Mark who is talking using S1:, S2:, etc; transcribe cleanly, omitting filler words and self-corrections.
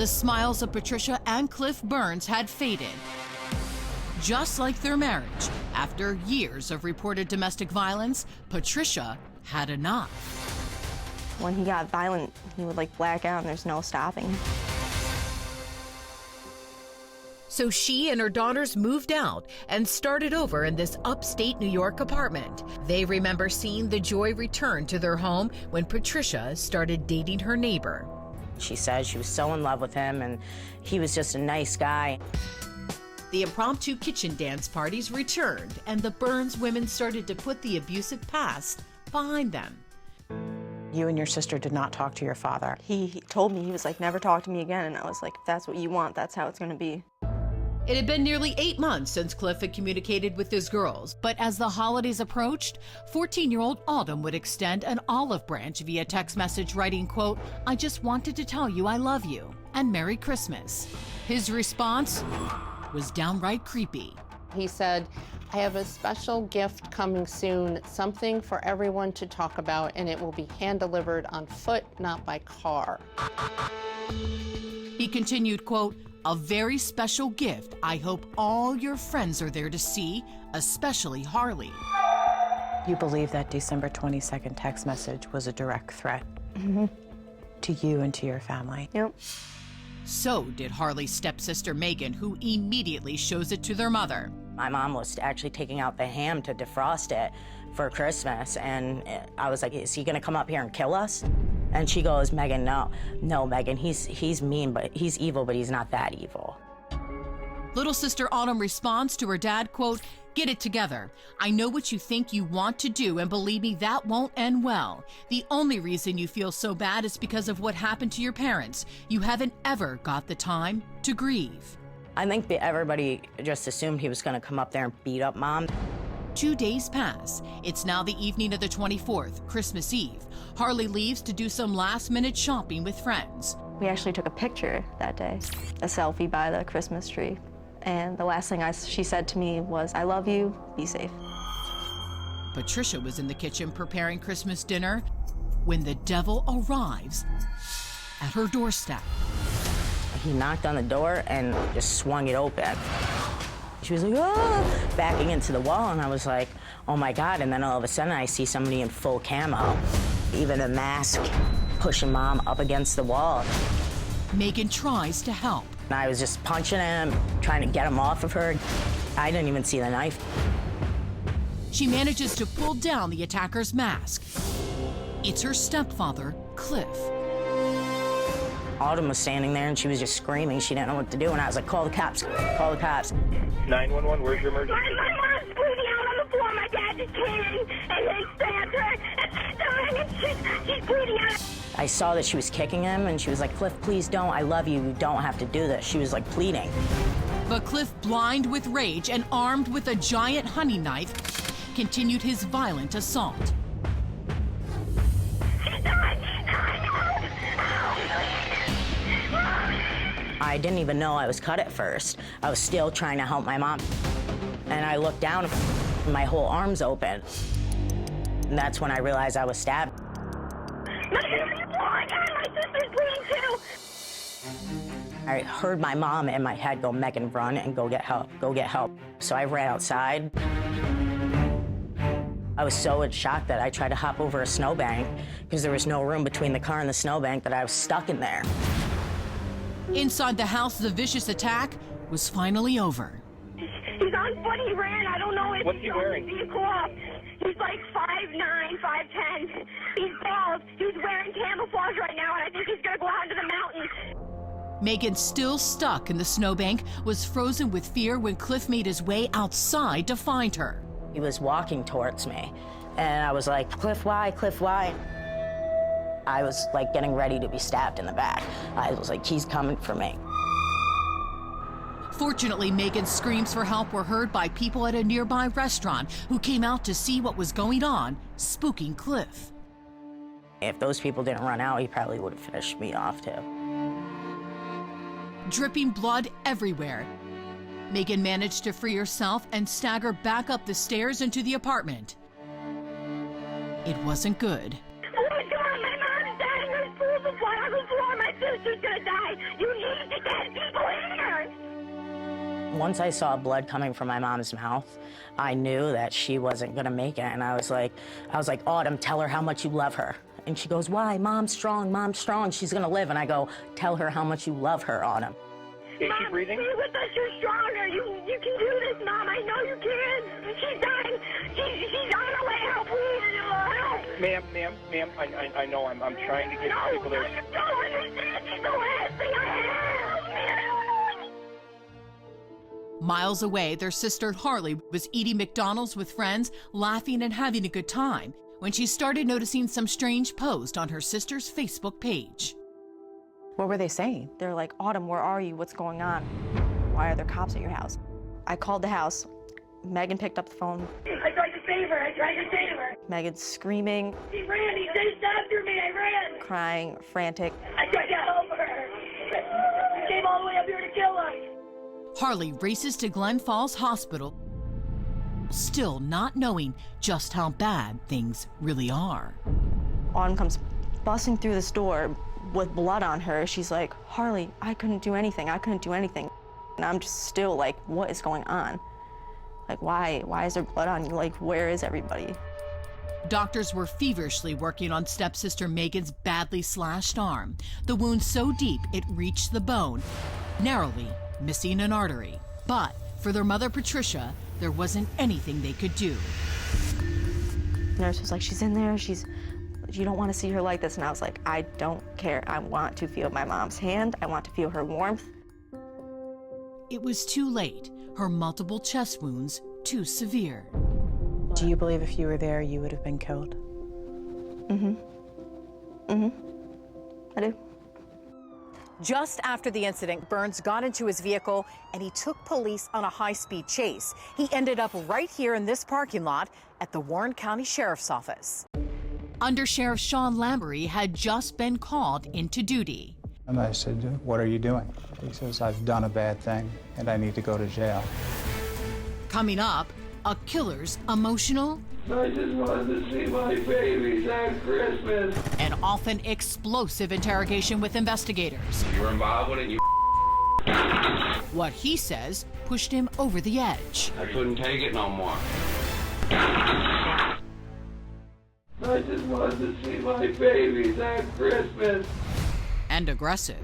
S1: The smiles of Patricia and Cliff Burns had faded. Just like their marriage, after years of reported domestic violence, Patricia had enough.
S2: When he got violent, he would like black out and there's no stopping.
S1: So she and her daughters moved out and started over in this upstate New York apartment. They remember seeing the joy return to their home when Patricia started dating her neighbor.
S3: She said she was so in love with him and he was just a nice guy.
S1: The impromptu kitchen dance parties returned, and the Burns women started to put the abusive past behind them.
S4: You and your sister did not talk to your father.
S2: He told me, he was like, never talk to me again. And I was like, if that's what you want, that's how it's gonna be.
S1: It had been nearly 8 months since Cliff had communicated with his girls, but as the holidays approached, 14-year-old Autumn would extend an olive branch via text message writing, quote, "I just wanted to tell you I love you and Merry Christmas." His response was downright creepy.
S5: He said, "I have a special gift coming soon, something for everyone to talk about, and it will be hand-delivered on foot, not by car."
S1: He continued, quote, "A very special gift I hope all your friends are there to see, especially Harley."
S4: You believe that December 22nd text message was a direct threat to you and to your family?
S2: Yep.
S1: So did Harley's stepsister Megan, who immediately shows it to their mother.
S3: My mom was actually taking out the ham to defrost it for Christmas, and I was like, is he gonna come up here and kill us? And she goes, Megan, no, Megan, he's mean, but he's evil, but he's not that evil.
S1: Little sister Autumn responds to her dad, quote, "Get it together. I know what you think you want to do, and believe me, that won't end well. The only reason you feel so bad is because of what happened to your parents. You haven't ever got the time to grieve."
S3: I think that everybody just assumed he was gonna come up there and beat up Mom.
S1: 2 days pass. It's now the evening of the 24th, Christmas Eve. Harley leaves to do some last-minute shopping with friends.
S2: We actually took a picture that day, a selfie by the Christmas tree. And the last thing she said to me was, "I love you, be safe."
S1: Patricia was in the kitchen preparing Christmas dinner when the devil arrives at her doorstep.
S3: He knocked on the door and just swung it open. She was like, oh, backing into the wall, and I was like, oh my God, and then all of a sudden I see somebody in full camo, even a mask, pushing Mom up against the wall.
S1: Megan tries to help.
S3: And I was just punching him, trying to get him off of her. I didn't even see the knife.
S1: She manages to pull down the attacker's mask. It's her stepfather, Cliff.
S3: Autumn was standing there and she was just screaming. She didn't know what to do, and I was like, call the cops, call the cops.
S6: 911, where's your emergency?
S7: My mom's bleeding out on the floor. My dad just came in and they stabbed her and she's dying and she's bleeding out.
S3: I saw that she was kicking him and she was like, Cliff, please don't, I love you, you don't have to do this. She was like pleading.
S1: But Cliff, blind with rage and armed with a giant honey knife, continued his violent assault.
S3: I didn't even know I was cut at first. I was still trying to help my mom. And I looked down, and my whole arm's open. And that's when I realized I was stabbed.
S7: My sister's bleeding too.
S3: I heard my mom in my head go, Megan, run and go get help, go get help. So I ran outside. I was so in shock that I tried to hop over a snowbank because there was no room between the car and the snowbank, that I was stuck in there.
S1: Inside the house, the vicious attack was finally over.
S7: He's on foot, he ran. I don't know if
S6: What's he wearing?
S7: He's like 5'9", 5'10". He's bald. He's wearing camouflage right now, and I think he's gonna go out into the mountains.
S1: Megan, still stuck in the snowbank, was frozen with fear when Cliff made his way outside to find her.
S3: He was walking towards me, and I was like, Cliff, why? Cliff, why? I was like getting ready to be stabbed in the back. I was like, he's coming for me.
S1: Fortunately, Megan's screams for help were heard by people at a nearby restaurant who came out to see what was going on, spooking Cliff.
S3: If those people didn't run out, he probably would have finished me off too.
S1: Dripping blood everywhere, Megan managed to free herself and stagger back up the stairs into the apartment. It wasn't good.
S7: Oh my God, my mom's dying. There's pools of blood on the floor. My sister sister's gonna die. You need to get people here.
S3: Once I saw blood coming from my mom's mouth, I knew that she wasn't gonna make it. And I was like, Autumn, tell her how much you love her. And she goes, why? Mom's strong, she's gonna live. And I go, tell her how much you love her, Autumn.
S6: Is she breathing?
S7: Stay with us, you're stronger. You can do this, Mom. I know you can. She's dying. She's on her way out, please. Help.
S6: Ma'am, I know I'm trying to get people there.
S7: No, you don't understand. She's the last thing I have.
S1: Miles away, their sister Harley was eating McDonald's with friends, laughing and having a good time, when she started noticing some strange post on her sister's Facebook page.
S4: What were they saying?
S2: They're like, Autumn, where are you? What's going on? Why are there cops at your house? I called the house. Megan picked up the phone.
S7: I tried to save her.
S2: Megan's screaming.
S7: He ran. He chased after me. I ran.
S2: Crying, frantic.
S7: I tried to help her. He came all the way up here to kill us.
S1: Harley races to Glen Falls Hospital, still not knowing just how bad things really are.
S2: Autumn comes busting through this door with blood on her. She's like, Harley, I couldn't do anything. And I'm just still like, what is going on? Like, why is there blood on you? Like, where is everybody?
S1: Doctors were feverishly working on stepsister Megan's badly slashed arm, the wound so deep it reached the bone, narrowly missing an artery. But for their mother, Patricia, there wasn't anything they could do.
S2: The nurse was like, she's in there, you don't want to see her like this. And I was like, I don't care. I want to feel my mom's hand. I want to feel her warmth.
S1: It was too late. Her multiple chest wounds too severe.
S4: Do you believe if you were there, you would have been killed?
S2: I do.
S8: Just after the incident, Burns got into his vehicle and he took police on a high-speed chase. He ended up right here in this parking lot at the Warren County Sheriff's Office.
S1: Under Sheriff Sean Lambery had just been called into duty.
S9: And I said, what are you doing? He says, I've done a bad thing and I need to go to jail.
S1: Coming up, a killer's emotional
S10: I just wanted to see my babies at Christmas.
S1: and often explosive interrogation with investigators.
S10: You were involved with it, you
S1: What he says pushed him over the edge.
S10: I couldn't take it no more. I just wanted to see my babies at Christmas.
S1: And aggressive.